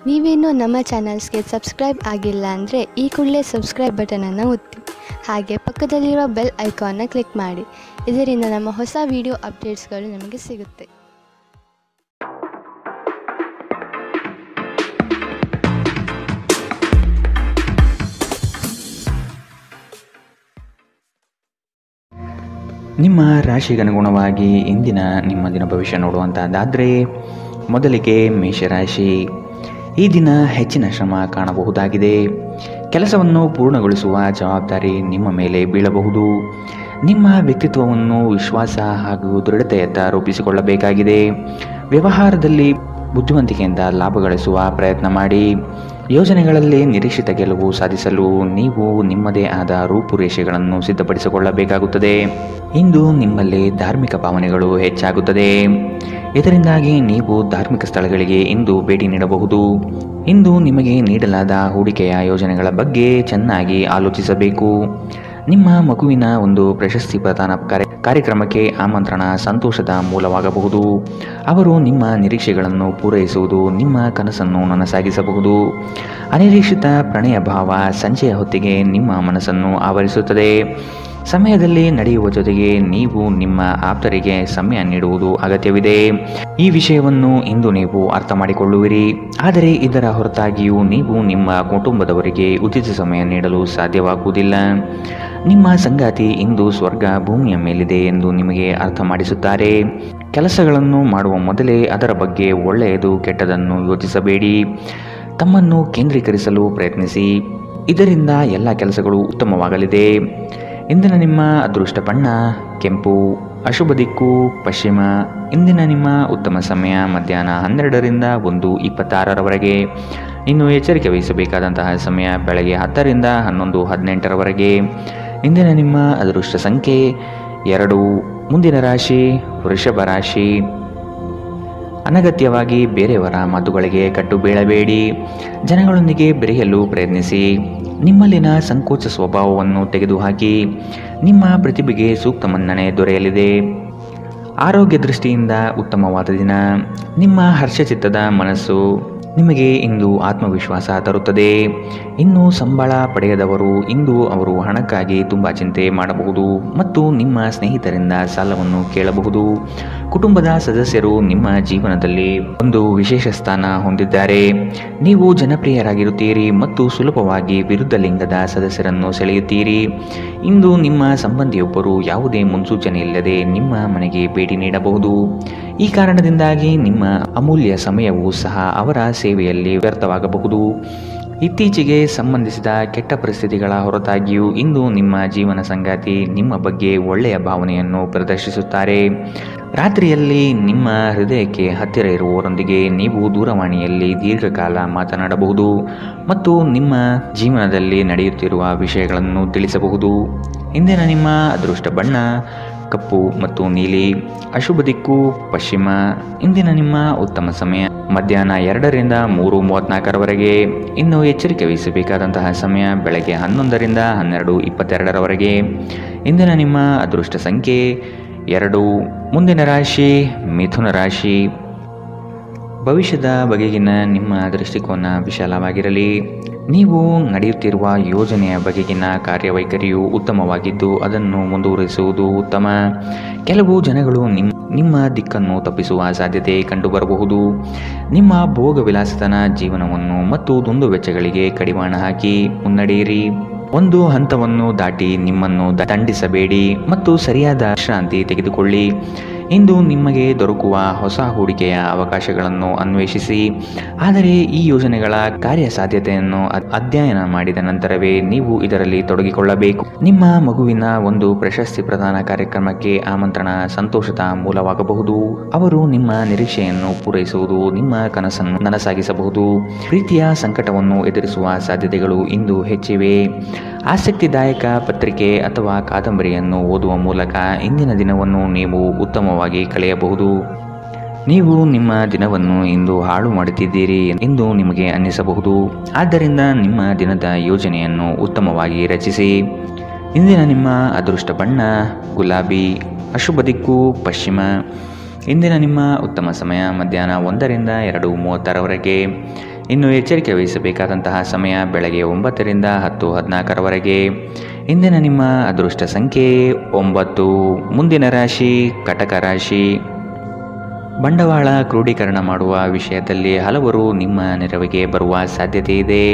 ನೀವೇನೂ ನಮ್ಮ ಚಾನಲ್ಸ್ಗೆ ಸಬ್ಸ್ಕ್ರೈಬ್ ಆಗಿಲ್ಲ ಅಂದರೆ ಈ ಕೂಡಲೇ ಸಬ್ಸ್ಕ್ರೈಬ್ ಬಟನನ್ನು ಒತ್ತಿ, ಹಾಗೆ ಪಕ್ಕದಲ್ಲಿರುವ ಬೆಲ್ ಐಕಾನ್ನ ಕ್ಲಿಕ್ ಮಾಡಿ. ಇದರಿಂದ ನಮ್ಮ ಹೊಸ ವಿಡಿಯೋ ಅಪ್ಡೇಟ್ಸ್ಗಳು ನಿಮಗೆ ಸಿಗುತ್ತೆ. ನಿಮ್ಮ ರಾಶಿಗನುಗುಣವಾಗಿ ಇಂದಿನ ನಿಮ್ಮ ದಿನ ಭವಿಷ್ಯ ನೋಡುವಂಥದ್ದಾದರೆ ಮೊದಲಿಗೆ ಮೇಷರಾಶಿ. ಈ ದಿನ ಹೆಚ್ಚಿನ ಶ್ರಮ ಕಾಣಬಹುದಾಗಿದೆ. ಕೆಲಸವನ್ನು ಪೂರ್ಣಗೊಳಿಸುವ ಜವಾಬ್ದಾರಿ ನಿಮ್ಮ ಮೇಲೆ ಬೀಳಬಹುದು. ನಿಮ್ಮ ವ್ಯಕ್ತಿತ್ವವನ್ನು ವಿಶ್ವಾಸ ಹಾಗೂ ದೃಢತೆಯತ್ತ ರೂಪಿಸಿಕೊಳ್ಳಬೇಕಾಗಿದೆ. ವ್ಯವಹಾರದಲ್ಲಿ ಬುದ್ಧಿವಂತಿಕೆಯಿಂದ ಲಾಭ ಗಳಿಸುವ ಪ್ರಯತ್ನ ಮಾಡಿ. ಯೋಜನೆಗಳಲ್ಲಿ ನಿರೀಕ್ಷಿತ ಗೆಲುವು ಸಾಧಿಸಲು ನೀವು ನಿಮ್ಮದೇ ಆದ ರೂಪುರೇಷೆಗಳನ್ನು ಸಿದ್ಧಪಡಿಸಿಕೊಳ್ಳಬೇಕಾಗುತ್ತದೆ. ಇಂದು ನಿಮ್ಮಲ್ಲಿ ಧಾರ್ಮಿಕ ಭಾವನೆಗಳು ಹೆಚ್ಚಾಗುತ್ತದೆ. ಇದರಿಂದಾಗಿ ನೀವು ಧಾರ್ಮಿಕ ಸ್ಥಳಗಳಿಗೆ ಇಂದು ಭೇಟಿ ನೀಡಬಹುದು. ಇಂದು ನಿಮಗೆ ನೀಡಲಾದ ಹೂಡಿಕೆಯ ಯೋಜನೆಗಳ ಬಗ್ಗೆ ಚೆನ್ನಾಗಿ ಆಲೋಚಿಸಬೇಕು. ನಿಮ್ಮ ಮಗುವಿನ ಒಂದು ಪ್ರಶಸ್ತಿ ಪ್ರದಾನ ಕಾರ್ಯಕ್ರಮಕ್ಕೆ ಆಮಂತ್ರಣ ಸಂತೋಷದ ಮೂಲವಾಗಬಹುದು. ಅವರು ನಿಮ್ಮ ನಿರೀಕ್ಷೆಗಳನ್ನು ಪೂರೈಸುವುದು ನಿಮ್ಮ ಕನಸನ್ನು ನನಸಾಗಿಸಬಹುದು. ಅನಿರೀಕ್ಷಿತ ಪ್ರಣಯ ಭಾವ ಸಂಜೆಯ ಹೊತ್ತಿಗೆ ನಿಮ್ಮ ಮನಸ್ಸನ್ನು ಆವರಿಸುತ್ತದೆ. ಸಮಯದಲ್ಲಿ ನಡೆಯುವ ಜೊತೆಗೆ ನೀವು ನಿಮ್ಮ ಆಪ್ತರಿಗೆ ಸಮಯ ನೀಡುವುದು ಅಗತ್ಯವಿದೆ. ಈ ವಿಷಯವನ್ನು ಇಂದು ನೀವು ಅರ್ಥ ಮಾಡಿಕೊಳ್ಳುವಿರಿ. ಆದರೆ ಇದರ ಹೊರತಾಗಿಯೂ ನೀವು ನಿಮ್ಮ ಕುಟುಂಬದವರಿಗೆ ಉಚಿತ ಸಮಯ ನೀಡಲು ಸಾಧ್ಯವಾಗುವುದಿಲ್ಲ. ನಿಮ್ಮ ಸಂಗಾತಿ ಇಂದು ಸ್ವರ್ಗ ಭೂಮಿಯ ಮೇಲಿದೆ ಎಂದು ನಿಮಗೆ ಅರ್ಥ ಮಾಡಿಸುತ್ತಾರೆ. ಕೆಲಸಗಳನ್ನು ಮಾಡುವ ಮೊದಲೇ ಅದರ ಬಗ್ಗೆ ಒಳ್ಳೆಯದು ಕೆಟ್ಟದನ್ನು ಯೋಚಿಸಬೇಡಿ. ತಮ್ಮನ್ನು ಕೇಂದ್ರೀಕರಿಸಲು ಪ್ರಯತ್ನಿಸಿ. ಇದರಿಂದ ಎಲ್ಲ ಕೆಲಸಗಳು ಉತ್ತಮವಾಗಲಿದೆ. ಇಂದಿನ ನಿಮ್ಮ ಅದೃಷ್ಟ ಬಣ್ಣ ಕೆಂಪು. ಅಶುಭ ದಿಕ್ಕು ಪಶ್ಚಿಮ. ಇಂದಿನ ನಿಮ್ಮ ಉತ್ತಮ ಸಮಯ ಮಧ್ಯಾಹ್ನ 12ರಿಂದ 1:26ರವರೆಗೆ. ಇನ್ನು ಎಚ್ಚರಿಕೆ ವಹಿಸಬೇಕಾದಂತಹ ಸಮಯ ಬೆಳಗ್ಗೆ 10ರಿಂದ 11:18ರವರೆಗೆ. ಇಂದಿನ ನಿಮ್ಮ ಅದೃಷ್ಟ ಸಂಖ್ಯೆ 2. ಮುಂದಿನ ರಾಶಿ ವೃಷಭ ರಾಶಿ. ಅನಗತ್ಯವಾಗಿ ಬೇರೆಯವರ ಮಾತುಗಳಿಗೆ ಕಟ್ಟು ಬೀಳಬೇಡಿ. ಜನಗಳೊಂದಿಗೆ ಬೆರೆಯಲು ಪ್ರಯತ್ನಿಸಿ. ನಿಮ್ಮಲ್ಲಿನ ಸಂಕೋಚ ಸ್ವಭಾವವನ್ನು ತೆಗೆದುಹಾಕಿ. ನಿಮ್ಮ ಪ್ರತಿಭೆಗೆ ಸೂಕ್ತ ಮನ್ನಣೆ ದೊರೆಯಲಿದೆ. ಆರೋಗ್ಯ ದೃಷ್ಟಿಯಿಂದ ಉತ್ತಮವಾದ ದಿನ. ನಿಮ್ಮ ಹರ್ಷಚಿತ್ತದ ಮನಸ್ಸು ನಿಮಗೆ ಇಂದು ಆತ್ಮವಿಶ್ವಾಸ ತರುತ್ತದೆ. ಇನ್ನು ಸಂಬಳ ಪಡೆಯದವರು ಇಂದು ಅವರು ಹಣಕ್ಕಾಗಿ ತುಂಬ ಚಿಂತೆ ಮಾಡಬಹುದು ಮತ್ತು ನಿಮ್ಮ ಸ್ನೇಹಿತರಿಂದ ಸಾಲವನ್ನು ಕೇಳಬಹುದು. ಕುಟುಂಬದ ಸದಸ್ಯರು ನಿಮ್ಮ ಜೀವನದಲ್ಲಿ ಒಂದು ವಿಶೇಷ ಸ್ಥಾನ ಹೊಂದಿದ್ದಾರೆ. ನೀವು ಜನಪ್ರಿಯರಾಗಿರುತ್ತೀರಿ ಮತ್ತು ಸುಲಭವಾಗಿ ವಿರುದ್ಧ ಲಿಂಗದ ಸದಸ್ಯರನ್ನು ಸೆಳೆಯುತ್ತೀರಿ. ಇಂದು ನಿಮ್ಮ ಸಂಬಂಧಿಯೊಬ್ಬರು ಯಾವುದೇ ಮುನ್ಸೂಚನೆ ಇಲ್ಲದೆ ನಿಮ್ಮ ಮನೆಗೆ ಭೇಟಿ ನೀಡಬಹುದು. ಈ ಕಾರಣದಿಂದಾಗಿ ನಿಮ್ಮ ಅಮೂಲ್ಯ ಸಮಯವೂ ಸಹ ಅವರ ಸೇವೆಯಲ್ಲಿ ವ್ಯರ್ಥವಾಗಬಹುದು. ಇತ್ತೀಚೆಗೆ ಸಂಬಂಧಿಸಿದ ಕೆಟ್ಟ ಪರಿಸ್ಥಿತಿಗಳ ಹೊರತಾಗಿಯೂ ಇಂದು ನಿಮ್ಮ ಜೀವನ ಸಂಗಾತಿ ನಿಮ್ಮ ಬಗ್ಗೆ ಒಳ್ಳೆಯ ಭಾವನೆಯನ್ನು ಪ್ರದರ್ಶಿಸುತ್ತಾರೆ. ರಾತ್ರಿಯಲ್ಲಿ ನಿಮ್ಮ ಹೃದಯಕ್ಕೆ ಹತ್ತಿರ ಇರುವವರೊಂದಿಗೆ ನೀವು ದೂರವಾಣಿಯಲ್ಲಿ ದೀರ್ಘಕಾಲ ಮಾತನಾಡಬಹುದು ಮತ್ತು ನಿಮ್ಮ ಜೀವನದಲ್ಲಿ ನಡೆಯುತ್ತಿರುವ ವಿಷಯಗಳನ್ನು ತಿಳಿಸಬಹುದು. ಇಂದಿನ ನಿಮ್ಮ ಅದೃಷ್ಟ ಬಣ್ಣ ಕಪ್ಪು ಮತ್ತು ನೀಲಿ. ಅಶುಭ ದಿಕ್ಕು ಪಶ್ಚಿಮ. ಇಂದಿನ ನಿಮ್ಮ ಉತ್ತಮ ಸಮಯ ಮಧ್ಯಾಹ್ನ 2ರಿಂದ 3:34ರವರೆಗೆ. ಇನ್ನು ಎಚ್ಚರಿಕೆ ವಹಿಸಬೇಕಾದಂತಹ ಸಮಯ ಬೆಳಗ್ಗೆ 11ರಿಂದ 12:22ರವರೆಗೆ. ಇಂದಿನ ನಿಮ್ಮ ಅದೃಷ್ಟ ಸಂಖ್ಯೆ 2. ಮುಂದಿನ ರಾಶಿ ಮಿಥುನ ರಾಶಿ. ಭವಿಷ್ಯದ ಬಗೆಗಿನ ನಿಮ್ಮ ದೃಷ್ಟಿಕೋನ ವಿಶಾಲವಾಗಿರಲಿ. ನೀವು ನಡೆಯುತ್ತಿರುವ ಯೋಜನೆಯ ಬಗೆಗಿನ ಕಾರ್ಯವೈಖರಿಯು ಉತ್ತಮವಾಗಿದ್ದು ಅದನ್ನು ಮುಂದುವರಿಸುವುದು ಉತ್ತಮ. ಕೆಲವು ಜನಗಳು ನಿಮ್ಮ ದಿಕ್ಕನ್ನು ತಪ್ಪಿಸುವ ಸಾಧ್ಯತೆ ಕಂಡುಬರಬಹುದು. ನಿಮ್ಮ ಭೋಗ ವಿಲಾಸತನ ಜೀವನವನ್ನು ಮತ್ತು ದುಂದುವೆಚ್ಚಗಳಿಗೆ ಕಡಿವಾಣ ಹಾಕಿ ಮುನ್ನಡೆಯಿರಿ. ಒಂದು ಹಂತವನ್ನು ದಾಟಿ ನಿಮ್ಮನ್ನು ದಂಡಿಸಬೇಡಿ ಮತ್ತು ಸರಿಯಾದ ವಿಶ್ರಾಂತಿ ತೆಗೆದುಕೊಳ್ಳಿ. ಇಂದು ನಿಮಗೆ ದೊರಕುವ ಹೊಸ ಹೂಡಿಕೆಯ ಅವಕಾಶಗಳನ್ನು ಅನ್ವೇಷಿಸಿ. ಆದರೆ ಈ ಯೋಜನೆಗಳ ಕಾರ್ಯಸಾಧ್ಯತೆಯನ್ನು ಅಧ್ಯಯನ ಮಾಡಿದ ನಂತರವೇ ನೀವು ಇದರಲ್ಲಿ ತೊಡಗಿಕೊಳ್ಳಬೇಕು. ನಿಮ್ಮ ಮಗುವಿನ ಒಂದು ಪ್ರಶಸ್ತಿ ಪ್ರದಾನ ಕಾರ್ಯಕ್ರಮಕ್ಕೆ ಆಮಂತ್ರಣ ಸಂತೋಷದ ಮೂಲವಾಗಬಹುದು. ಅವರು ನಿಮ್ಮ ನಿರೀಕ್ಷೆಯನ್ನು ಪೂರೈಸುವುದು ನಿಮ್ಮ ಕನಸನ್ನು ನನಸಾಗಿಸಬಹುದು. ಪ್ರೀತಿಯ ಸಂಕಟವನ್ನು ಎದುರಿಸುವ ಸಾಧ್ಯತೆಗಳು ಇಂದು ಹೆಚ್ಚಿವೆ. ಆಸಕ್ತಿದಾಯಕ ಪತ್ರಿಕೆ ಅಥವಾ ಕಾದಂಬರಿಯನ್ನು ಓದುವ ಮೂಲಕ ಇಂದಿನ ದಿನವನ್ನು ನೀವು ಉತ್ತಮವಾಗಿ ಕಳೆಯಬಹುದು. ನೀವು ನಿಮ್ಮ ದಿನವನ್ನು ಇಂದು ಹಾಳು ಮಾಡುತ್ತಿದ್ದೀರಿ ಎಂದು ನಿಮಗೆ ಅನ್ನಿಸಬಹುದು. ಆದ್ದರಿಂದ ನಿಮ್ಮ ದಿನದ ಯೋಜನೆಯನ್ನು ಉತ್ತಮವಾಗಿ ರಚಿಸಿ. ಇಂದಿನ ನಿಮ್ಮ ಅದೃಷ್ಟ ಬಣ್ಣ ಗುಲಾಬಿ. ಅಶುಭ ದಿಕ್ಕು ಪಶ್ಚಿಮ. ಇಂದಿನ ನಿಮ್ಮ ಉತ್ತಮ ಸಮಯ ಮಧ್ಯಾಹ್ನ 1ರಿಂದ 2:36ರವರೆಗೆ. ಇನ್ನು ಎಚ್ಚರಿಕೆ ವಹಿಸಬೇಕಾದಂತಹ ಸಮಯ ಬೆಳಗ್ಗೆ 9ರಿಂದ 10:14ರವರೆಗೆ. ಇಂದಿನ ನಿಮ್ಮ ಅದೃಷ್ಟ ಸಂಖ್ಯೆ 9. ಮುಂದಿನ ರಾಶಿ ಕಟಕ ರಾಶಿ. ಬಂಡವಾಳ ಕ್ರೋಢೀಕರಣ ಮಾಡುವ ವಿಷಯದಲ್ಲಿ ಹಲವರು ನಿಮ್ಮ ನೆರವಿಗೆ ಬರುವ ಸಾಧ್ಯತೆ ಇದೆ.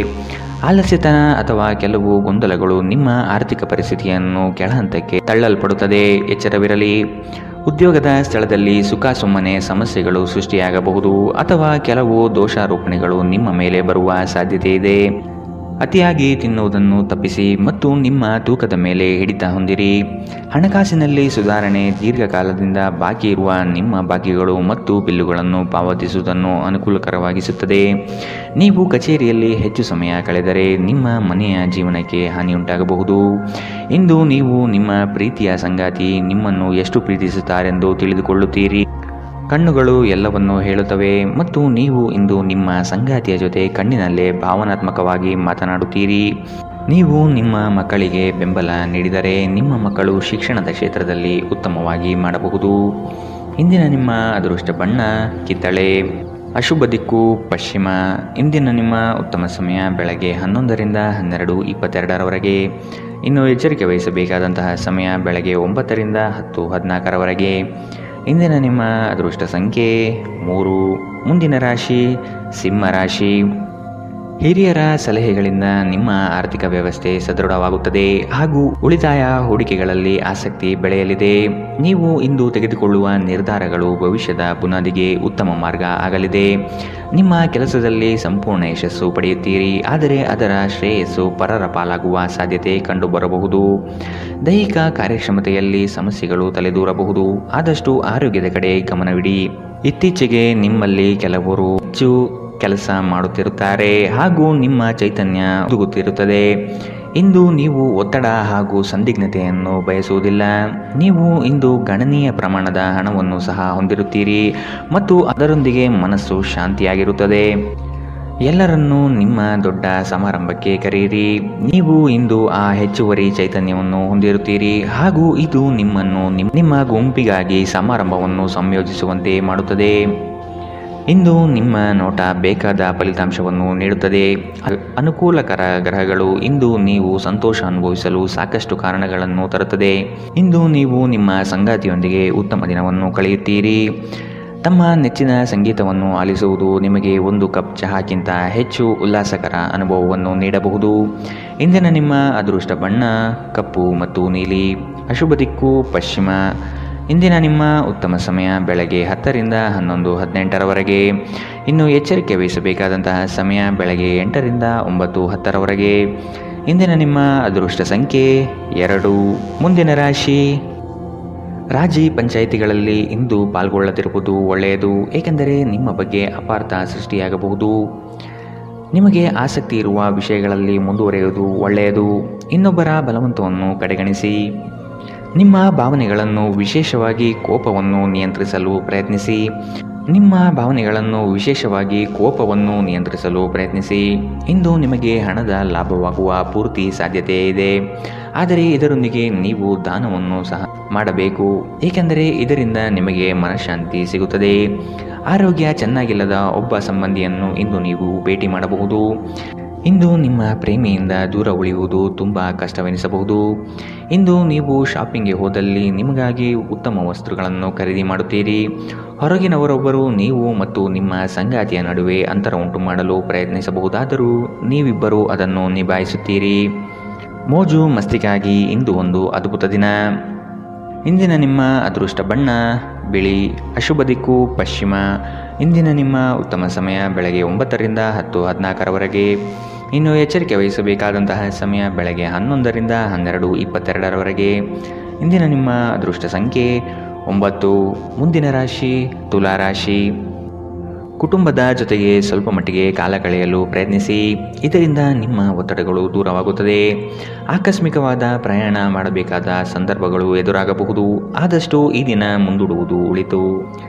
ಆಲಸ್ಯತನ ಅಥವಾ ಕೆಲವು ಗೊಂದಲಗಳು ನಿಮ್ಮ ಆರ್ಥಿಕ ಪರಿಸ್ಥಿತಿಯನ್ನು ಕೆಳಹಂತಕ್ಕೆ ತಳ್ಳಲ್ಪಡುತ್ತದೆ. ಎಚ್ಚರವಿರಲಿ. ಉದ್ಯೋಗದ ಸ್ಥಳದಲ್ಲಿ ಸುಮ್ಮನೆ ಸಮಸ್ಯೆಗಳು ಸೃಷ್ಟಿಯಾಗಬಹುದು ಅಥವಾ ಕೆಲವು ದೋಷಾರೋಪಣೆಗಳು ನಿಮ್ಮ ಮೇಲೆ ಬರುವ ಸಾಧ್ಯತೆ ಇದೆ. ಅತಿಯಾಗಿ ತಿನ್ನುವುದನ್ನು ತಪ್ಪಿಸಿ ಮತ್ತು ನಿಮ್ಮ ತೂಕದ ಮೇಲೆ ಹಿಡಿತ ಹೊಂದಿರಿ. ಹಣಕಾಸಿನಲ್ಲಿ ಸುಧಾರಣೆ. ದೀರ್ಘಕಾಲದಿಂದ ಬಾಕಿ ಇರುವ ನಿಮ್ಮ ಬಾಕಿಗಳು ಮತ್ತು ಬಿಲ್ಲುಗಳನ್ನು ಪಾವತಿಸುವುದನ್ನು ಅನುಕೂಲಕರವಾಗಿಸುತ್ತದೆ. ನೀವು ಕಚೇರಿಯಲ್ಲಿ ಹೆಚ್ಚು ಸಮಯ ಕಳೆದರೆ ನಿಮ್ಮ ಮನೆಯ ಜೀವನಕ್ಕೆ ಹಾನಿಯುಂಟಾಗಬಹುದು. ಇಂದು ನೀವು ನಿಮ್ಮ ಪ್ರೀತಿಯ ಸಂಗಾತಿ ನಿಮ್ಮನ್ನು ಎಷ್ಟು ಪ್ರೀತಿಸುತ್ತಾರೆಂದು ತಿಳಿದುಕೊಳ್ಳುತ್ತೀರಿ. ಕಣ್ಣುಗಳು ಎಲ್ಲವನ್ನೂ ಹೇಳುತ್ತವೆ ಮತ್ತು ನೀವು ಇಂದು ನಿಮ್ಮ ಸಂಗಾತಿಯ ಜೊತೆ ಕಣ್ಣಿನಲ್ಲೇ ಭಾವನಾತ್ಮಕವಾಗಿ ಮಾತನಾಡುತ್ತೀರಿ. ನೀವು ನಿಮ್ಮ ಮಕ್ಕಳಿಗೆ ಬೆಂಬಲ ನೀಡಿದರೆ ನಿಮ್ಮ ಮಕ್ಕಳು ಶಿಕ್ಷಣದ ಕ್ಷೇತ್ರದಲ್ಲಿ ಉತ್ತಮವಾಗಿ ಮಾಡಬಹುದು. ಇಂದಿನ ನಿಮ್ಮ ಅದೃಷ್ಟ ಬಣ್ಣ ಕಿತ್ತಳೆ. ಅಶುಭ ದಿಕ್ಕು ಪಶ್ಚಿಮ. ಇಂದಿನ ನಿಮ್ಮ ಉತ್ತಮ ಸಮಯ ಬೆಳಗ್ಗೆ 11ರಿಂದ 12:22ರವರೆಗೆ. ಇನ್ನು ಎಚ್ಚರಿಕೆ ವಹಿಸಬೇಕಾದಂತಹ ಸಮಯ ಬೆಳಗ್ಗೆ 9ರಿಂದ 10:14ರವರೆಗೆ. ಇಂದಿನ ನಿಮ್ಮ ಅದೃಷ್ಟ ಸಂಖ್ಯೆ 3. ಮುಂದಿನ ರಾಶಿ ಸಿಂಹ ರಾಶಿ. ಹಿರಿಯರ ಸಲಹೆಗಳಿಂದ ನಿಮ್ಮ ಆರ್ಥಿಕ ವ್ಯವಸ್ಥೆ ಸದೃಢವಾಗುತ್ತದೆ ಹಾಗೂ ಉಳಿತಾಯ ಹೂಡಿಕೆಗಳಲ್ಲಿ ಆಸಕ್ತಿ ಬೆಳೆಯಲಿದೆ. ನೀವು ಇಂದು ತೆಗೆದುಕೊಳ್ಳುವ ನಿರ್ಧಾರಗಳು ಭವಿಷ್ಯದ ಬುನಾದಿಗೆ ಉತ್ತಮ ಮಾರ್ಗ ಆಗಲಿದೆ. ನಿಮ್ಮ ಕೆಲಸದಲ್ಲಿ ಸಂಪೂರ್ಣ ಯಶಸ್ಸು ಪಡೆಯುತ್ತೀರಿ, ಆದರೆ ಅದರ ಶ್ರೇಯಸ್ಸು ಪರರ ಪಾಲಾಗುವ ಸಾಧ್ಯತೆ ಕಂಡುಬರಬಹುದು. ದೈಹಿಕ ಕಾರ್ಯಕ್ಷಮತೆಯಲ್ಲಿ ಸಮಸ್ಯೆಗಳು ತಲೆದೂರಬಹುದು. ಆದಷ್ಟು ಆರೋಗ್ಯದ ಕಡೆ ಗಮನವಿಡಿ. ಇತ್ತೀಚೆಗೆ ನಿಮ್ಮಲ್ಲಿ ಕೆಲವರು ಹೆಚ್ಚು ಕೆಲಸ ಮಾಡುತ್ತಿರುತ್ತಾರೆ ಹಾಗೂ ನಿಮ್ಮ ಚೈತನ್ಯ ಉದುಗುತ್ತಿರುತ್ತದೆ. ಇಂದು ನೀವು ಒತ್ತಡ ಹಾಗೂ ಸಂದಿಗ್ಧತೆಯನ್ನು ಬಯಸುವುದಿಲ್ಲ. ನೀವು ಇಂದು ಗಣನೀಯ ಪ್ರಮಾಣದ ಹಣವನ್ನು ಸಹ ಹೊಂದಿರುತ್ತೀರಿ ಮತ್ತು ಅದರೊಂದಿಗೆ ಮನಸ್ಸು ಶಾಂತಿಯಾಗಿರುತ್ತದೆ. ಎಲ್ಲರನ್ನೂ ನಿಮ್ಮ ದೊಡ್ಡ ಸಮಾರಂಭಕ್ಕೆ ಕರೆಯಿರಿ. ನೀವು ಇಂದು ಆ ಹೆಚ್ಚುವರಿ ಚೈತನ್ಯವನ್ನು ಹೊಂದಿರುತ್ತೀರಿ ಹಾಗೂ ಇದು ನಿಮ್ಮನ್ನು ನಿಮ್ಮ ಗುಂಪಿಗಾಗಿ ಸಮಾರಂಭವನ್ನು ಸಂಯೋಜಿಸುವಂತೆ ಮಾಡುತ್ತದೆ. ಇಂದು ನಿಮ್ಮ ನೋಟ ಬೇಕಾದ ಫಲಿತಾಂಶವನ್ನು ನೀಡುತ್ತದೆ. ಅನುಕೂಲಕರ ಗ್ರಹಗಳು ಇಂದು ನೀವು ಸಂತೋಷ ಅನುಭವಿಸಲು ಸಾಕಷ್ಟು ಕಾರಣಗಳನ್ನು ತರುತ್ತದೆ. ಇಂದು ನೀವು ನಿಮ್ಮ ಸಂಗಾತಿಯೊಂದಿಗೆ ಉತ್ತಮ ದಿನವನ್ನು ಕಳೆಯುತ್ತೀರಿ. ತಮ್ಮ ನೆಚ್ಚಿನ ಸಂಗೀತವನ್ನು ಆಲಿಸುವುದು ನಿಮಗೆ ಒಂದು ಕಪ್ ಚಹಾಕ್ಕಿಂತ ಹೆಚ್ಚು ಉಲ್ಲಾಸಕರ ಅನುಭವವನ್ನು ನೀಡಬಹುದು. ಇಂದಿನ ನಿಮ್ಮ ಅದೃಷ್ಟ ಬಣ್ಣ ಕಪ್ಪು ಮತ್ತು ನೀಲಿ. ಅಶುಭ ದಿಕ್ಕು ಪಶ್ಚಿಮ. ಇಂದಿನ ನಿಮ್ಮ ಉತ್ತಮ ಸಮಯ ಬೆಳಗ್ಗೆ 10ರಿಂದ 11:18ರವರೆಗೆ. ಇನ್ನು ಎಚ್ಚರಿಕೆ ವಹಿಸಬೇಕಾದಂತಹ ಸಮಯ ಬೆಳಗ್ಗೆ 8ರಿಂದ 9:10ರವರೆಗೆ. ಇಂದಿನ ನಿಮ್ಮ ಅದೃಷ್ಟ ಸಂಖ್ಯೆ 2. ಮುಂದಿನ ರಾಶಿ ರಾಜಿ ಪಂಚಾಯಿತಿಗಳಲ್ಲಿ ಇಂದು ಪಾಲ್ಗೊಳ್ಳದಿರುವುದು ಒಳ್ಳೆಯದು, ಏಕೆಂದರೆ ನಿಮ್ಮ ಬಗ್ಗೆ ಅಪಾರ್ಥ ಸೃಷ್ಟಿಯಾಗಬಹುದು. ನಿಮಗೆ ಆಸಕ್ತಿ ಇರುವ ವಿಷಯಗಳಲ್ಲಿ ಮುಂದುವರಿಯುವುದು ಒಳ್ಳೆಯದು. ಇನ್ನೊಬ್ಬರ ಬಲವಂತವನ್ನು ಕಡೆಗಣಿಸಿ. ನಿಮ್ಮ ಭಾವನೆಗಳನ್ನು ವಿಶೇಷವಾಗಿ ಕೋಪವನ್ನು ನಿಯಂತ್ರಿಸಲು ಪ್ರಯತ್ನಿಸಿ. ಇಂದು ನಿಮಗೆ ಹಣದ ಲಾಭವಾಗುವ ಪೂರ್ತಿ ಸಾಧ್ಯತೆ ಇದೆ, ಆದರೆ ಇದರೊಂದಿಗೆ ನೀವು ದಾನವನ್ನು ಸಹ ಮಾಡಬೇಕು, ಏಕೆಂದರೆ ಇದರಿಂದ ನಿಮಗೆ ಮನಃಶಾಂತಿ ಸಿಗುತ್ತದೆ. ಆರೋಗ್ಯ ಚೆನ್ನಾಗಿಲ್ಲದ ಒಬ್ಬ ಸಂಬಂಧಿಯನ್ನು ಇಂದು ನೀವು ಭೇಟಿ ಮಾಡಬಹುದು. ಇಂದು ನಿಮ್ಮ ಪ್ರೇಮಿಯಿಂದ ದೂರ ಉಳಿಯುವುದು ತುಂಬ ಕಷ್ಟವೆನಿಸಬಹುದು. ಇಂದು ನೀವು ಶಾಪಿಂಗ್ಗೆ ಹೋದಲ್ಲಿ ನಿಮಗಾಗಿ ಉತ್ತಮ ವಸ್ತುಗಳನ್ನು ಖರೀದಿ ಮಾಡುತ್ತೀರಿ. ಹೊರಗಿನವರೊಬ್ಬರು ನೀವು ಮತ್ತು ನಿಮ್ಮ ಸಂಗಾತಿಯ ನಡುವೆ ಅಂತರ ಉಂಟು ಮಾಡಲು ಪ್ರಯತ್ನಿಸಬಹುದಾದರೂ ನೀವಿಬ್ಬರೂ ಅದನ್ನು ನಿಭಾಯಿಸುತ್ತೀರಿ. ಮೋಜು ಮಸ್ತಿಗಾಗಿ ಇಂದು ಒಂದು ಅದ್ಭುತ ದಿನ. ಇಂದಿನ ನಿಮ್ಮ ಅದೃಷ್ಟ ಬಣ್ಣ ಬಿಳಿ. ಅಶುಭ ದಿಕ್ಕು ಪಶ್ಚಿಮ. ಇಂದಿನ ನಿಮ್ಮ ಉತ್ತಮ ಸಮಯ ಬೆಳಗ್ಗೆ 9ರಿಂದ 10:14ರವರೆಗೆ. ಇನ್ನು ಎಚ್ಚರಿಕೆ ವಹಿಸಬೇಕಾದಂತಹ ಸಮಯ ಬೆಳಗ್ಗೆ 11ರಿಂದ 12:22ರವರೆಗೆ. ಇಂದಿನ ನಿಮ್ಮ ಅದೃಷ್ಟ ಸಂಖ್ಯೆ 9. ಮುಂದಿನ ರಾಶಿ ತುಲಾ ರಾಶಿ. ಕುಟುಂಬದ ಜೊತೆಗೆ ಸ್ವಲ್ಪ ಮಟ್ಟಿಗೆ ಕಾಲ ಕಳೆಯಲು ಪ್ರಯತ್ನಿಸಿ. ಇದರಿಂದ ನಿಮ್ಮ ಒತ್ತಡಗಳು ದೂರವಾಗುತ್ತದೆ. ಆಕಸ್ಮಿಕವಾದ ಪ್ರಯಾಣ ಮಾಡಬೇಕಾದ ಸಂದರ್ಭಗಳು ಎದುರಾಗಬಹುದು. ಆದಷ್ಟು ಈ ದಿನ ಮುಂದೂಡುವುದು ಒಳಿತು.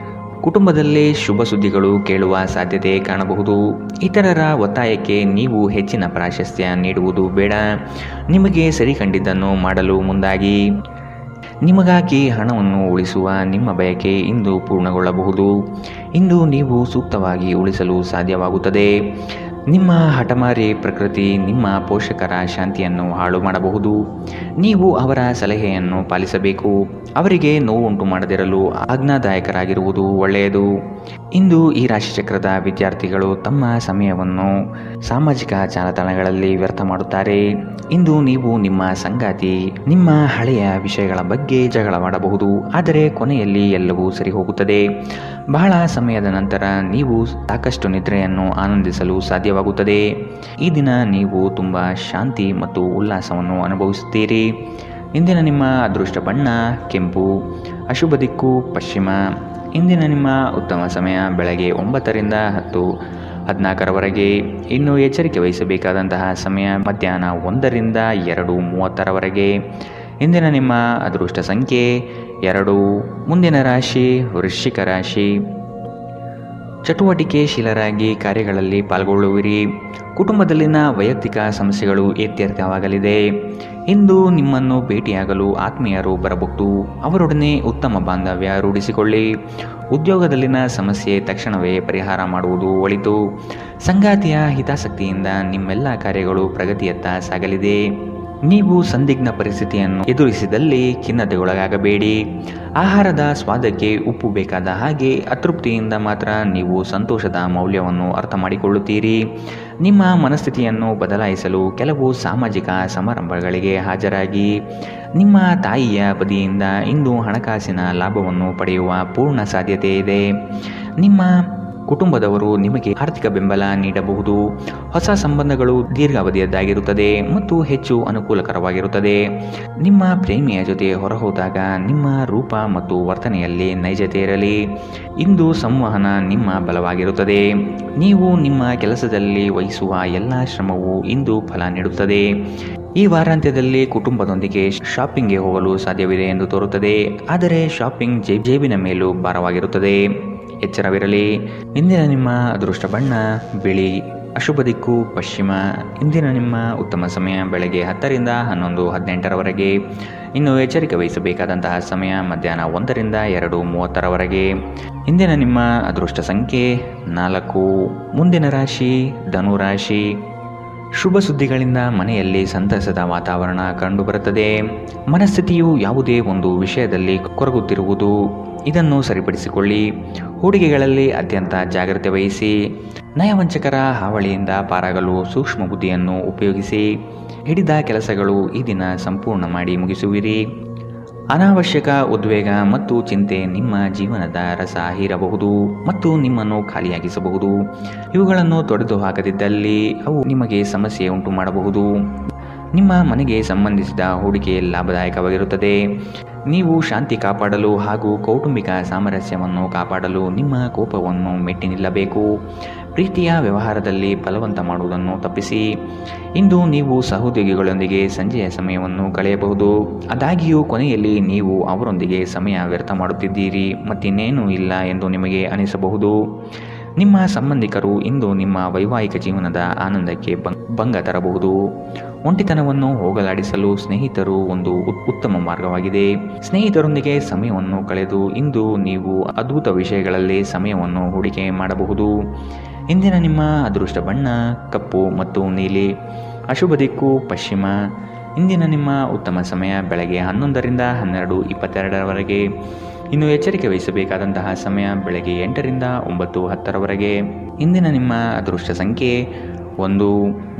ಕುಟುಂಬದಲ್ಲಿ ಶುಭ ಸುದ್ದಿಗಳು ಕೇಳುವ ಸಾಧ್ಯತೆ ಕಾಣಬಹುದು. ಇತರರ ಒತ್ತಾಯಕ್ಕೆ ನೀವು ಹೆಚ್ಚಿನ ಪ್ರಾಶಸ್ತ್ಯ ನೀಡುವುದು ಬೇಡ. ನಿಮಗೆ ಸರಿ ಕಂಡಿದ್ದನ್ನು ಮಾಡಲು ಮುಂದಾಗಿ. ನಿಮಗಾಗಿ ಹಣವನ್ನು ಉಳಿಸುವ ನಿಮ್ಮ ಬಯಕೆ ಇಂದು ಪೂರ್ಣಗೊಳ್ಳಬಹುದು. ಇಂದು ನೀವು ಸೂಕ್ತವಾಗಿ ಉಳಿಸಲು ಸಾಧ್ಯವಾಗುತ್ತದೆ. ನಿಮ್ಮ ಹಠಮಾರಿ ಪ್ರಕೃತಿ ನಿಮ್ಮ ಪೋಷಕರ ಶಾಂತಿಯನ್ನು ಹಾಳು ಮಾಡಬಹುದು. ನೀವು ಅವರ ಸಲಹೆಯನ್ನು ಪಾಲಿಸಬೇಕು. ಅವರಿಗೆ ನೋವುಂಟು ಮಾಡದಿರಲು ಆಜ್ಞಾದಾಯಕರಾಗಿರುವುದು ಒಳ್ಳೆಯದು. ಇಂದು ಈ ರಾಶಿಚಕ್ರದ ವಿದ್ಯಾರ್ಥಿಗಳು ತಮ್ಮ ಸಮಯವನ್ನು ಸಾಮಾಜಿಕ ಜಾಲತಾಣಗಳಲ್ಲಿ ವ್ಯರ್ಥ ಮಾಡುತ್ತಾರೆ. ಇಂದು ನೀವು ನಿಮ್ಮ ಸಂಗಾತಿ ನಿಮ್ಮ ಹಳೆಯ ವಿಷಯಗಳ ಬಗ್ಗೆ ಜಗಳವಾಡಬಹುದು, ಆದರೆ ಕೊನೆಯಲ್ಲಿ ಎಲ್ಲವೂ ಸರಿ ಹೋಗುತ್ತದೆ. ಬಹಳ ಸಮಯದ ನಂತರ ನೀವು ಸಾಕಷ್ಟು ನಿದ್ರೆಯನ್ನು ಆನಂದಿಸಲು ಸಾಧ್ಯವಾಗುತ್ತದೆ. ಈ ದಿನ ನೀವು ತುಂಬ ಶಾಂತಿ ಮತ್ತು ಉಲ್ಲಾಸವನ್ನು ಅನುಭವಿಸುತ್ತೀರಿ. ಇಂದಿನ ನಿಮ್ಮ ಅದೃಷ್ಟ ಬಣ್ಣ ಕೆಂಪು, ಅಶುಭ ದಿಕ್ಕು ಪಶ್ಚಿಮ. ಇಂದಿನ ನಿಮ್ಮ ಉತ್ತಮ ಸಮಯ ಬೆಳಗ್ಗೆ 9ರಿಂದ 10:14ರವರೆಗೆ. ಇನ್ನು ಎಚ್ಚರಿಕೆ ವಹಿಸಬೇಕಾದಂತಹ ಸಮಯ ಮಧ್ಯಾಹ್ನ 1ರಿಂದ 2:30ರವರೆಗೆ. ಇಂದಿನ ನಿಮ್ಮ ಅದೃಷ್ಟ ಸಂಖ್ಯೆ 2. ಮುಂದಿನ ರಾಶಿ ವೃಶ್ಚಿಕ ರಾಶಿ. ಚಟುವಟಿಕೆಶೀಲರಾಗಿ ಕಾರ್ಯಗಳಲ್ಲಿ ಪಾಲ್ಗೊಳ್ಳುವಿರಿ. ಕುಟುಂಬದಲ್ಲಿನ ವೈಯಕ್ತಿಕ ಸಮಸ್ಯೆಗಳು ಇತ್ಯರ್ಥವಾಗಲಿದೆ. ಇಂದು ನಿಮ್ಮನ್ನು ಭೇಟಿಯಾಗಲು ಆತ್ಮೀಯರು ಬರಬಹುದು. ಅವರೊಡನೆ ಉತ್ತಮ ಬಾಂಧವ್ಯ ರೂಢಿಸಿಕೊಳ್ಳಿ. ಉದ್ಯೋಗದಲ್ಲಿನ ಸಮಸ್ಯೆ ತಕ್ಷಣವೇ ಪರಿಹಾರ ಮಾಡುವುದು ಒಳಿತು. ಸಂಗಾತಿಯ ಹಿತಾಸಕ್ತಿಯಿಂದ ನಿಮ್ಮೆಲ್ಲ ಕಾರ್ಯಗಳು ಪ್ರಗತಿಯತ್ತ ಸಾಗಲಿದೆ. ನೀವು ಸಂದಿಗ್ಧ ಪರಿಸ್ಥಿತಿಯನ್ನು ಎದುರಿಸಿದಲ್ಲಿ ಖಿನ್ನತೆಗೊಳಗಾಗಬೇಡಿ. ಆಹಾರದ ಸ್ವಾದಕ್ಕೆ ಉಪ್ಪು ಬೇಕಾದ ಹಾಗೆ ಅತೃಪ್ತಿಯಿಂದ ಮಾತ್ರ ನೀವು ಸಂತೋಷದ ಮೌಲ್ಯವನ್ನು ಅರ್ಥ ಮಾಡಿಕೊಳ್ಳುತ್ತೀರಿ. ನಿಮ್ಮ ಮನಸ್ಥಿತಿಯನ್ನು ಬದಲಾಯಿಸಲು ಕೆಲವು ಸಾಮಾಜಿಕ ಸಮಾರಂಭಗಳಿಗೆ ಹಾಜರಾಗಿ. ನಿಮ್ಮ ತಾಯಿಯ ಬದಿಯಿಂದ ಇಂದು ಹಣಕಾಸಿನ ಲಾಭವನ್ನು ಪಡೆಯುವ ಪೂರ್ಣ ಸಾಧ್ಯತೆ ಇದೆ. ನಿಮ್ಮ ಕುಟುಂಬದವರು ನಿಮಗೆ ಆರ್ಥಿಕ ಬೆಂಬಲ ನೀಡಬಹುದು. ಹೊಸ ಸಂಬಂಧಗಳು ದೀರ್ಘಾವಧಿಯದ್ದಾಗಿರುತ್ತದೆ ಮತ್ತು ಹೆಚ್ಚು ಅನುಕೂಲಕರವಾಗಿರುತ್ತದೆ. ನಿಮ್ಮ ಪ್ರೇಮಿಯ ಜೊತೆ ಹೊರಹೋದಾಗ ನಿಮ್ಮ ರೂಪ ಮತ್ತು ವರ್ತನೆಯಲ್ಲಿ ನೈಜತೆ ಇರಲಿ. ಇಂದು ಸಂವಹನ ನಿಮ್ಮ ಬಲವಾಗಿರುತ್ತದೆ. ನೀವು ನಿಮ್ಮ ಕೆಲಸದಲ್ಲಿ ವಹಿಸುವ ಎಲ್ಲ ಶ್ರಮವು ಇಂದು ಫಲ ನೀಡುತ್ತದೆ. ಈ ವಾರಾಂತ್ಯದಲ್ಲಿ ಕುಟುಂಬದೊಂದಿಗೆ ಶಾಪಿಂಗ್ಗೆ ಹೋಗಲು ಸಾಧ್ಯವಿದೆ ಎಂದು ತೋರುತ್ತದೆ, ಆದರೆ ಶಾಪಿಂಗ್ ಜೇಬಿನ ಮೇಲೂ ಭಾರವಾಗಿರುತ್ತದೆ. ಎಚ್ಚರವಿರಲಿ. ಇಂದಿನ ನಿಮ್ಮ ಅದೃಷ್ಟ ಬಣ್ಣ ಬಿಳಿ, ಅಶುಭ ದಿಕ್ಕು ಪಶ್ಚಿಮ. ಇಂದಿನ ನಿಮ್ಮ ಉತ್ತಮ ಸಮಯ ಬೆಳಗ್ಗೆ 10ರಿಂದ 11:18ರವರೆಗೆ. ಇನ್ನು ಎಚ್ಚರಿಕೆ ವಹಿಸಬೇಕಾದಂತಹ ಸಮಯ ಮಧ್ಯಾಹ್ನ 1ರಿಂದ 2:30ರವರೆಗೆ. ಇಂದಿನ ನಿಮ್ಮ ಅದೃಷ್ಟ ಸಂಖ್ಯೆ 4. ಮುಂದಿನ ರಾಶಿ ಧನುರಾಶಿ. ಶುಭ ಸುದ್ದಿಗಳಿಂದ ಮನೆಯಲ್ಲಿ ಸಂತಸದ ವಾತಾವರಣ ಕಂಡುಬರುತ್ತದೆ. ಮನಸ್ಥಿತಿಯು ಯಾವುದೇ ಒಂದು ವಿಷಯದಲ್ಲಿ ಕೊರಗುತ್ತಿರುವುದು, ಇದನ್ನು ಸರಿಪಡಿಸಿಕೊಳ್ಳಿ. ಹೂಡಿಕೆಗಳಲ್ಲಿ ಅತ್ಯಂತ ಜಾಗ್ರತೆ ವಹಿಸಿ. ನಯವಂಚಕರ ಹಾವಳಿಯಿಂದ ಪಾರಾಗಲು ಸೂಕ್ಷ್ಮ ಬುದ್ಧಿಯನ್ನು ಉಪಯೋಗಿಸಿ. ಹಿಡಿದ ಕೆಲಸಗಳು ಈ ದಿನ ಸಂಪೂರ್ಣ ಮಾಡಿ ಮುಗಿಸುವಿರಿ. ಅನಾವಶ್ಯಕ ಉದ್ವೇಗ ಮತ್ತು ಚಿಂತೆ ನಿಮ್ಮ ಜೀವನದ ರಸ ಹೀರಬಹುದು ಮತ್ತು ನಿಮ್ಮನ್ನು ಖಾಲಿಯಾಗಿಸಬಹುದು. ಇವುಗಳನ್ನು ತೊಡೆದು ಹಾಕದಿದ್ದಲ್ಲಿ ಅವು ನಿಮಗೆ ಸಮಸ್ಯೆ ಉಂಟು ಮಾಡಬಹುದು. ನಿಮ್ಮ ಮನೆಗೆ ಸಂಬಂಧಿಸಿದ ಹೂಡಿಕೆ ಲಾಭದಾಯಕವಾಗಿರುತ್ತದೆ. ನೀವು ಶಾಂತಿ ಕಾಪಾಡಲು ಹಾಗೂ ಕೌಟುಂಬಿಕ ಸಾಮರಸ್ಯವನ್ನು ಕಾಪಾಡಲು ನಿಮ್ಮ ಕೋಪವನ್ನು ಮೆಟ್ಟಿ ನಿಲ್ಲಬೇಕು. ಪ್ರೀತಿಯ ವ್ಯವಹಾರದಲ್ಲಿ ಬಲವಂತ ಮಾಡುವುದನ್ನು ತಪ್ಪಿಸಿ. ಇಂದು ನೀವು ಸಹೋದ್ಯೋಗಿಗಳೊಂದಿಗೆ ಸಂಜೆಯ ಸಮಯವನ್ನು ಕಳೆಯಬಹುದು. ಆದಾಗ್ಯೂ ಕೊನೆಯಲ್ಲಿ ನೀವು ಅವರೊಂದಿಗೆ ಸಮಯ ವ್ಯರ್ಥ ಮಾಡುತ್ತಿದ್ದೀರಿ ಮತ್ತಿನ್ನೇನೂ ಇಲ್ಲ ಎಂದು ನಿಮಗೆ ಅನಿಸಬಹುದು. ನಿಮ್ಮ ಸಂಬಂಧಿಕರು ಇಂದು ನಿಮ್ಮ ವೈವಾಹಿಕ ಜೀವನದ ಆನಂದಕ್ಕೆ ಭಂಗ ತರಬಹುದು. ಒಂಟಿತನವನ್ನು ಹೋಗಲಾಡಿಸಲು ಸ್ನೇಹಿತರು ಒಂದು ಉತ್ತಮ ಮಾರ್ಗವಾಗಿದೆ. ಸ್ನೇಹಿತರೊಂದಿಗೆ ಸಮಯವನ್ನು ಕಳೆದು ಇಂದು ನೀವು ಅದ್ಭುತ ವಿಷಯಗಳಲ್ಲಿ ಸಮಯವನ್ನು ಹೂಡಿಕೆ ಮಾಡಬಹುದು. ಇಂದಿನ ನಿಮ್ಮ ಅದೃಷ್ಟ ಬಣ್ಣ ಕಪ್ಪು ಮತ್ತು ನೀಲಿ, ಅಶುಭ ದಿಕ್ಕು ಪಶ್ಚಿಮ. ಇಂದಿನ ನಿಮ್ಮ ಉತ್ತಮ ಸಮಯ ಬೆಳಗ್ಗೆ 11ರಿಂದ 12:22ರವರೆಗೆ. ಇನ್ನು ಎಚ್ಚರಿಕೆ ವಹಿಸಬೇಕಾದಂತಹ ಸಮಯ ಬೆಳಗ್ಗೆ 8ರಿಂದ 9:10ರವರೆಗೆ. ಇಂದಿನ ನಿಮ್ಮ ಅದೃಷ್ಟ ಸಂಖ್ಯೆ 1.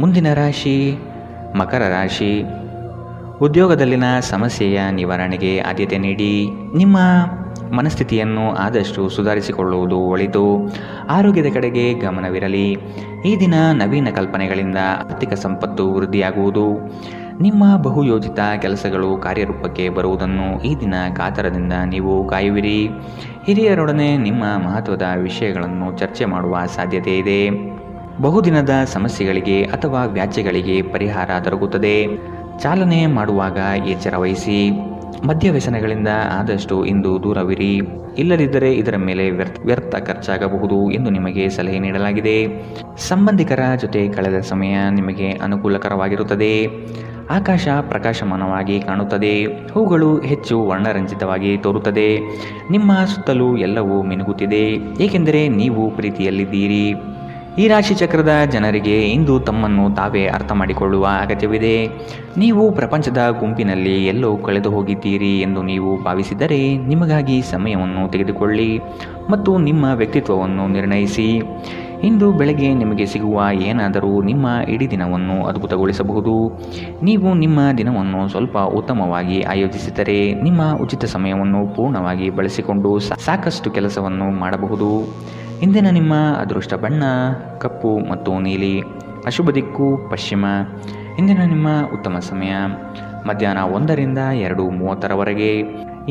ಮುಂದಿನ ರಾಶಿ ಮಕರ ರಾಶಿ. ಉದ್ಯೋಗದಲ್ಲಿನ ಸಮಸ್ಯೆಯ ನಿವಾರಣೆಗೆ ಆದ್ಯತೆ ನೀಡಿ. ನಿಮ್ಮ ಮನಸ್ಥಿತಿಯನ್ನು ಆದಷ್ಟು ಸುಧಾರಿಸಿಕೊಳ್ಳುವುದು ಒಳಿತು. ಆರೋಗ್ಯದ ಕಡೆಗೆ ಗಮನವಿರಲಿ. ಈ ದಿನ ನವೀನ ಕಲ್ಪನೆಗಳಿಂದ ಆರ್ಥಿಕ ಸಂಪತ್ತು ವೃದ್ಧಿಯಾಗುವುದು. ನಿಮ್ಮ ಬಹುಯೋಜಿತ ಕೆಲಸಗಳು ಕಾರ್ಯರೂಪಕ್ಕೆ ಬರುವುದನ್ನು ಈ ದಿನ ಕಾತರದಿಂದ ನೀವು ಕಾಯುವಿರಿ. ಹಿರಿಯರೊಡನೆ ನಿಮ್ಮ ಮಹತ್ವದ ವಿಷಯಗಳನ್ನು ಚರ್ಚೆ ಮಾಡುವ ಸಾಧ್ಯತೆ ಇದೆ. ಬಹುದಿನದ ಸಮಸ್ಯೆಗಳಿಗೆ ಅಥವಾ ವ್ಯಾಜ್ಯಗಳಿಗೆ ಪರಿಹಾರ ದೊರಕುತ್ತದೆ. ಚಾಲನೆ ಮಾಡುವಾಗ ಎಚ್ಚರ ವಹಿಸಿ. ಮದ್ಯ ವ್ಯಸನಗಳಿಂದ ಆದಷ್ಟು ಇಂದು ದೂರವಿರಿ. ಇಲ್ಲದಿದ್ದರೆ ಇದರ ಮೇಲೆ ವ್ಯರ್ಥ ಖರ್ಚಾಗಬಹುದು ಎಂದು ನಿಮಗೆ ಸಲಹೆ ನೀಡಲಾಗಿದೆ. ಸಂಬಂಧಿಕರ ಜೊತೆ ಕಳೆದ ಸಮಯ ನಿಮಗೆ ಅನುಕೂಲಕರವಾಗಿರುತ್ತದೆ. ಆಕಾಶ ಪ್ರಕಾಶಮಾನವಾಗಿ ಕಾಣುತ್ತದೆ. ಹೂಗಳು ಹೆಚ್ಚು ವರ್ಣರಂಜಿತವಾಗಿ ತೋರುತ್ತದೆ. ನಿಮ್ಮ ಸುತ್ತಲೂ ಎಲ್ಲವೂ ಮಿನುಗುತ್ತಿದೆ, ಏಕೆಂದರೆ ನೀವು ಪ್ರೀತಿಯಲ್ಲಿದ್ದೀರಿ. ಈ ರಾಶಿ ಚಕ್ರದ ಜನರಿಗೆ ಇಂದು ತಮ್ಮನ್ನು ತಾವೇ ಅರ್ಥ ಮಾಡಿಕೊಳ್ಳುವ ಅಗತ್ಯವಿದೆ. ನೀವು ಪ್ರಪಂಚದ ಗುಂಪಿನಲ್ಲಿ ಎಲ್ಲೋ ಕಳೆದು ಹೋಗಿದ್ದೀರಿ ಎಂದು ನೀವು ಭಾವಿಸಿದರೆ ನಿಮಗಾಗಿ ಸಮಯವನ್ನು ತೆಗೆದುಕೊಳ್ಳಿ ಮತ್ತು ನಿಮ್ಮ ವ್ಯಕ್ತಿತ್ವವನ್ನು ನಿರ್ಣಯಿಸಿ. ಇಂದು ಬೆಳಗ್ಗೆ ನಿಮಗೆ ಸಿಗುವ ಏನಾದರೂ ನಿಮ್ಮ ಇಡೀ ದಿನವನ್ನು ಅದ್ಭುತಗೊಳಿಸಬಹುದು. ನೀವು ನಿಮ್ಮ ದಿನವನ್ನು ಸ್ವಲ್ಪ ಉತ್ತಮವಾಗಿ ಆಯೋಜಿಸಿದರೆ ನಿಮ್ಮ ಉಚಿತ ಸಮಯವನ್ನು ಪೂರ್ಣವಾಗಿ ಬಳಸಿಕೊಂಡು ಸಾಕಷ್ಟು ಕೆಲಸವನ್ನು ಮಾಡಬಹುದು. ಇಂದಿನ ನಿಮ್ಮ ಅದೃಷ್ಟ ಬಣ್ಣ ಕಪ್ಪು ಮತ್ತು ನೀಲಿ. ಅಶುಭ ದಿಕ್ಕು ಪಶ್ಚಿಮ. ಇಂದಿನ ನಿಮ್ಮ ಉತ್ತಮ ಸಮಯ ಮಧ್ಯಾಹ್ನ 1ರಿಂದ 2:30ರವರೆಗೆ.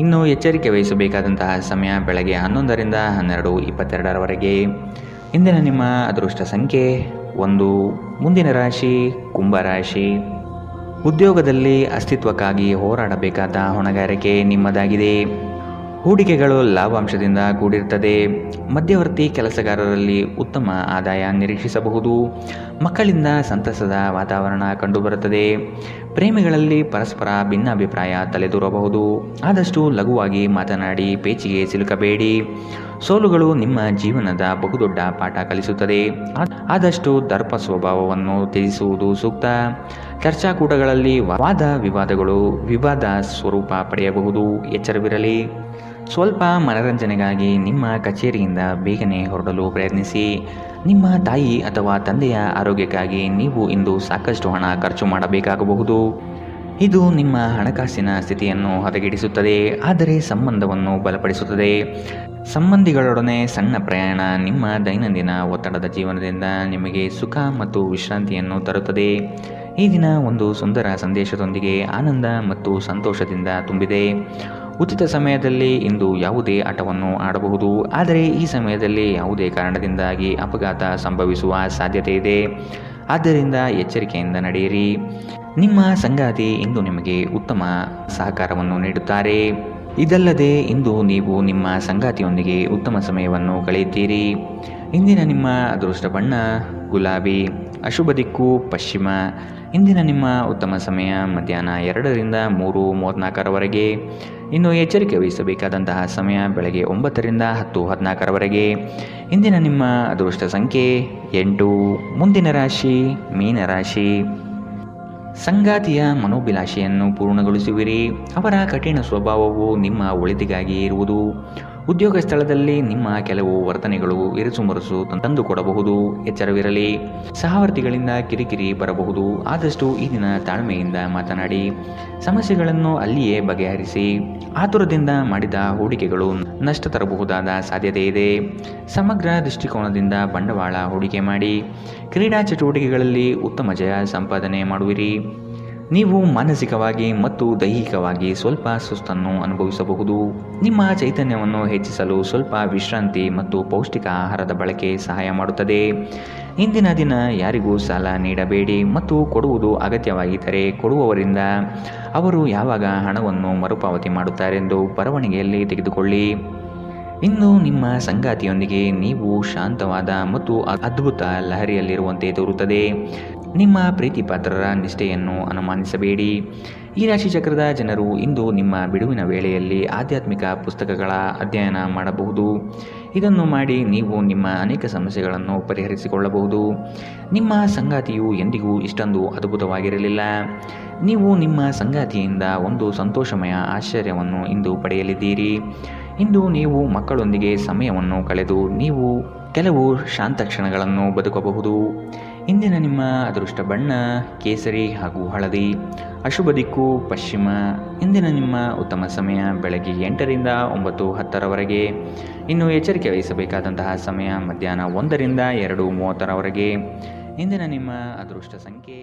ಇನ್ನು ಎಚ್ಚರಿಕೆ ವಹಿಸಬೇಕಾದಂತಹ ಸಮಯ ಬೆಳಗ್ಗೆ 11ರಿಂದ 12:22ರವರೆಗೆ. ಇಂದಿನ ನಿಮ್ಮ ಅದೃಷ್ಟ ಸಂಖ್ಯೆ 1. ಮುಂದಿನ ರಾಶಿ ಕುಂಭರಾಶಿ. ಉದ್ಯೋಗದಲ್ಲಿ ಅಸ್ತಿತ್ವಕ್ಕಾಗಿ ಹೋರಾಡಬೇಕಾದ ಹೊಣೆಗಾರಿಕೆ ನಿಮ್ಮದಾಗಿದೆ. ಹೂಡಿಕೆಗಳು ಲಾಭಾಂಶದಿಂದ ಕೂಡಿರುತ್ತದೆ. ಮಧ್ಯವರ್ತಿ ಕೆಲಸಗಾರರಲ್ಲಿ ಉತ್ತಮ ಆದಾಯ ನಿರೀಕ್ಷಿಸಬಹುದು. ಮಕ್ಕಳಿಂದ ಸಂತಸದ ವಾತಾವರಣ ಕಂಡುಬರುತ್ತದೆ. ಪ್ರೇಮಿಗಳಲ್ಲಿ ಪರಸ್ಪರ ಭಿನ್ನಾಭಿಪ್ರಾಯ ತಲೆದೂರಬಹುದು. ಆದಷ್ಟು ಲಘುವಾಗಿ ಮಾತನಾಡಿ ಪೇಚಿಗೆ ಸಿಲುಕಬೇಡಿ. ಸೋಲುಗಳು ನಿಮ್ಮ ಜೀವನದ ಬಹುದೊಡ್ಡ ಪಾಠ ಕಲಿಸುತ್ತದೆ. ಆದಷ್ಟು ದರ್ಪ ಸ್ವಭಾವವನ್ನು ತ್ಯಜಿಸುವುದು ಸೂಕ್ತ. ಚರ್ಚಾಕೂಟಗಳಲ್ಲಿ ವಾದ ವಿವಾದಗಳು ವಿವಾದ ಸ್ವರೂಪ ಪಡೆಯಬಹುದು. ಎಚ್ಚರವಿರಲಿ. ಸ್ವಲ್ಪ ಮನರಂಜನೆಗಾಗಿ ನಿಮ್ಮ ಕಚೇರಿಯಿಂದ ಬೇಗನೆ ಹೊರಡಲು ಪ್ರಯತ್ನಿಸಿ. ನಿಮ್ಮ ತಾಯಿ ಅಥವಾ ತಂದೆಯ ಆರೋಗ್ಯಕ್ಕಾಗಿ ನೀವು ಇಂದು ಸಾಕಷ್ಟು ಹಣ ಖರ್ಚು ಮಾಡಬೇಕಾಗಬಹುದು. ಇದು ನಿಮ್ಮ ಹಣಕಾಸಿನ ಸ್ಥಿತಿಯನ್ನು ಹದಗೆಡಿಸುತ್ತದೆ, ಆದರೆ ಸಂಬಂಧವನ್ನು ಬಲಪಡಿಸುತ್ತದೆ. ಸಂಬಂಧಿಗಳೊಡನೆ ಸಣ್ಣ ಪ್ರಯಾಣ ನಿಮ್ಮ ದೈನಂದಿನ ಒತ್ತಡದ ಜೀವನದಿಂದ ನಿಮಗೆ ಸುಖ ಮತ್ತು ವಿಶ್ರಾಂತಿಯನ್ನು ತರುತ್ತದೆ. ಈ ದಿನ ಒಂದು ಸುಂದರ ಸಂದೇಶದೊಂದಿಗೆ ಆನಂದ ಮತ್ತು ಸಂತೋಷದಿಂದ ತುಂಬಿದೆ. ಉಚಿತ ಸಮಯದಲ್ಲಿ ಇಂದು ಯಾವುದೇ ಆಟವನ್ನು ಆಡಬಹುದು, ಆದರೆ ಈ ಸಮಯದಲ್ಲಿ ಯಾವುದೇ ಕಾರಣದಿಂದಾಗಿ ಅಪಘಾತ ಸಂಭವಿಸುವ ಸಾಧ್ಯತೆ ಇದೆ. ಆದ್ದರಿಂದ ಎಚ್ಚರಿಕೆಯಿಂದ ನಡೆಯಿರಿ. ನಿಮ್ಮ ಸಂಗಾತಿ ಇಂದು ನಿಮಗೆ ಉತ್ತಮ ಸಹಕಾರವನ್ನು ನೀಡುತ್ತಾರೆ. ಇದಲ್ಲದೆ ಇಂದು ನೀವು ನಿಮ್ಮ ಸಂಗಾತಿಯೊಂದಿಗೆ ಉತ್ತಮ ಸಮಯವನ್ನು ಕಳೆಯುತ್ತೀರಿ. ಇಂದಿನ ನಿಮ್ಮ ಅದೃಷ್ಟ ಬಣ್ಣ ಗುಲಾಬಿ. ಅಶುಭ ದಿಕ್ಕು ಪಶ್ಚಿಮ. ಇಂದಿನ ನಿಮ್ಮ ಉತ್ತಮ ಸಮಯ ಮಧ್ಯಾಹ್ನ 2ರಿಂದ 3:34ರವರೆಗೆ. ಇನ್ನು ಎಚ್ಚರಿಕೆ ವಹಿಸಬೇಕಾದಂತಹ ಸಮಯ ಬೆಳಗ್ಗೆ 9ರಿಂದ 10:14ರವರೆಗೆ. ಇಂದಿನ ನಿಮ್ಮ ಅದೃಷ್ಟ ಸಂಖ್ಯೆ 8. ಮುಂದಿನ ರಾಶಿ ಮೀನರಾಶಿ. ಸಂಗಾತಿಯ ಮನೋಭಿಲಾಷೆಯನ್ನು ಪೂರ್ಣಗೊಳಿಸುವಿರಿ. ಅವರ ಕಠಿಣ ಸ್ವಭಾವವು ನಿಮ್ಮ ಒಳಿತಿಗಾಗಿ ಇರುವುದು. ಉದ್ಯೋಗ ಸ್ಥಳದಲ್ಲಿ ನಿಮ್ಮ ಕೆಲವು ವರ್ತನೆಗಳು ಇರುಸುಮುರುಸು ತಂದುಕೊಡಬಹುದು. ಎಚ್ಚರವಿರಲಿ. ಸಹವರ್ತಿಗಳಿಂದ ಕಿರಿಕಿರಿ ಬರಬಹುದು. ಆದಷ್ಟು ಈ ದಿನ ತಾಳ್ಮೆಯಿಂದ ಮಾತನಾಡಿ ಸಮಸ್ಯೆಗಳನ್ನು ಅಲ್ಲಿಯೇ ಬಗೆಹರಿಸಿ. ಆತುರದಿಂದ ಮಾಡಿದ ಹೂಡಿಕೆಗಳು ನಷ್ಟ ತರಬಹುದಾದ ಸಾಧ್ಯತೆ ಇದೆ. ಸಮಗ್ರ ದೃಷ್ಟಿಕೋನದಿಂದ ಬಂಡವಾಳ ಹೂಡಿಕೆ ಮಾಡಿ. ಕ್ರೀಡಾ ಚಟುವಟಿಕೆಗಳಲ್ಲಿ ಉತ್ತಮ ಜಯ ಸಂಪಾದನೆ ಮಾಡುವಿರಿ. ನೀವು ಮಾನಸಿಕವಾಗಿ ಮತ್ತು ದೈಹಿಕವಾಗಿ ಸ್ವಲ್ಪ ಸುಸ್ತನ್ನು ಅನುಭವಿಸಬಹುದು. ನಿಮ್ಮ ಚೈತನ್ಯವನ್ನು ಹೆಚ್ಚಿಸಲು ಸ್ವಲ್ಪ ವಿಶ್ರಾಂತಿ ಮತ್ತು ಪೌಷ್ಟಿಕ ಆಹಾರದ ಬಳಕೆ ಸಹಾಯ ಮಾಡುತ್ತದೆ. ಇಂದಿನ ದಿನ ಯಾರಿಗೂ ಸಾಲ ನೀಡಬೇಡಿ ಮತ್ತು ಕೊಡುವುದು ಅಗತ್ಯವಾಗಿದ್ದರೆ ಕೊಡುವವರಿಂದ ಅವರು ಯಾವಾಗ ಹಣವನ್ನು ಮರುಪಾವತಿ ಮಾಡುತ್ತಾರೆಂದು ಬರವಣಿಗೆಯಲ್ಲಿ ತೆಗೆದುಕೊಳ್ಳಿ. ಇಂದು ನಿಮ್ಮ ಸಂಗಾತಿಯೊಂದಿಗೆ ನೀವು ಶಾಂತವಾದ ಮತ್ತು ಅದ್ಭುತ ಲಹರಿಯಲ್ಲಿರುವಂತೆ ತೋರುತ್ತದೆ. ನಿಮ್ಮ ಪ್ರೀತಿ ಪಾತ್ರರ ನಿಷ್ಠೆಯನ್ನು ಅನುಮಾನಿಸಬೇಡಿ. ಈ ರಾಶಿ ಚಕ್ರದ ಜನರು ಇಂದು ನಿಮ್ಮ ಬಿಡುವಿನ ವೇಳೆಯಲ್ಲಿ ಆಧ್ಯಾತ್ಮಿಕ ಪುಸ್ತಕಗಳ ಅಧ್ಯಯನ ಮಾಡಬಹುದು. ಇದನ್ನು ಮಾಡಿ ನೀವು ನಿಮ್ಮ ಅನೇಕ ಸಮಸ್ಯೆಗಳನ್ನು ಪರಿಹರಿಸಿಕೊಳ್ಳಬಹುದು. ನಿಮ್ಮ ಸಂಗಾತಿಯು ಎಂದಿಗೂ ಇಷ್ಟೊಂದು ಅದ್ಭುತವಾಗಿರಲಿಲ್ಲ. ನೀವು ನಿಮ್ಮ ಸಂಗಾತಿಯಿಂದ ಒಂದು ಸಂತೋಷಮಯ ಆಶ್ಚರ್ಯವನ್ನು ಇಂದು ಪಡೆಯಲಿದ್ದೀರಿ. ಇಂದು ನೀವು ಮಕ್ಕಳೊಂದಿಗೆ ಸಮಯವನ್ನು ಕಳೆದು ನೀವು ಕೆಲವು ಶಾಂತ ಕ್ಷಣಗಳನ್ನು ಬದುಕಬಹುದು. ಇಂದಿನ ನಿಮ್ಮ ಅದೃಷ್ಟ ಬಣ್ಣ ಕೇಸರಿ ಹಾಗೂ ಹಳದಿ. ಅಶುಭ ದಿಕ್ಕು ಪಶ್ಚಿಮ. ಇಂದಿನ ನಿಮ್ಮ ಉತ್ತಮ ಸಮಯ ಬೆಳಗ್ಗೆ 8ರಿಂದ 9:10ರವರೆಗೆ. ಇನ್ನು ಎಚ್ಚರಿಕೆ ವಹಿಸಬೇಕಾದಂತಹ ಸಮಯ ಮಧ್ಯಾಹ್ನ 1ರಿಂದ 2:30ರವರೆಗೆ. ಇಂದಿನ ನಿಮ್ಮ ಅದೃಷ್ಟ ಸಂಖ್ಯೆ